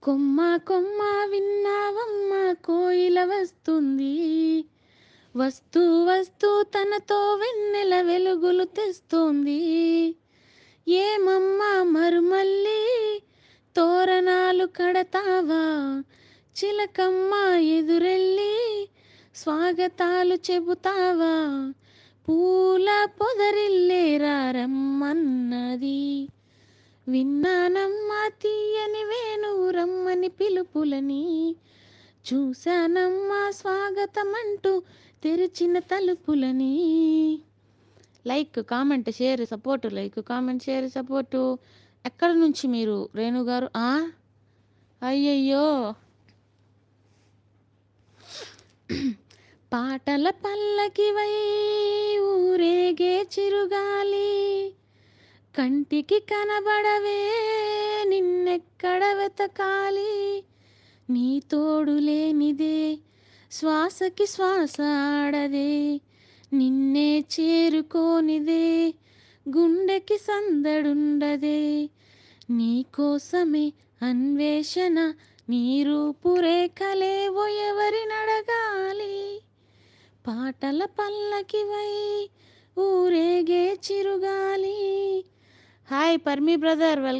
కొమ్మ కొమ్మ విన్నావమ్మ కోయిల వస్తుంది. వస్తూ వస్తూ తనతో వెన్నెల వెలుగులు తెస్తోంది. ఏమమ్మా మరుమల్లి తోరణాలు కడతావా? చిలకమ్మ ఎదురెళ్ళి స్వాగతాలు చెబుతావా? పూల పొదరిల్లేరా రమ్మన్నది. విన్నానమ్మా తీయని వేణువు రమ్మని పిలుపులని. చూశానమ్మా స్వాగతమంటూ తెరిచిన తలుపులని. Like comment share support, like comment share support. ఎక్కడి నుంచి మీరు రేణు గారు? అయ్యయ్యో, పాటల పల్లకివై ఊరేగే చిరుగాలి, కంటికి కనబడవే నిన్నెక్కడ వెతకాలి. నీ తోడు లేనిదే శ్వాసకి శ్వాస ఆడదే, నిన్నే చేరుకోనిదే గుండెకి సందడుండదే. నీకోసమే అన్వేషణ, నీ రూపురేఖలేవో ఎవరినడగాలి. పాటల పల్లకివై ఊరేగే చిరుగాలి. హాయ్ పర్మి బ్రదర్, వెల్కమ్.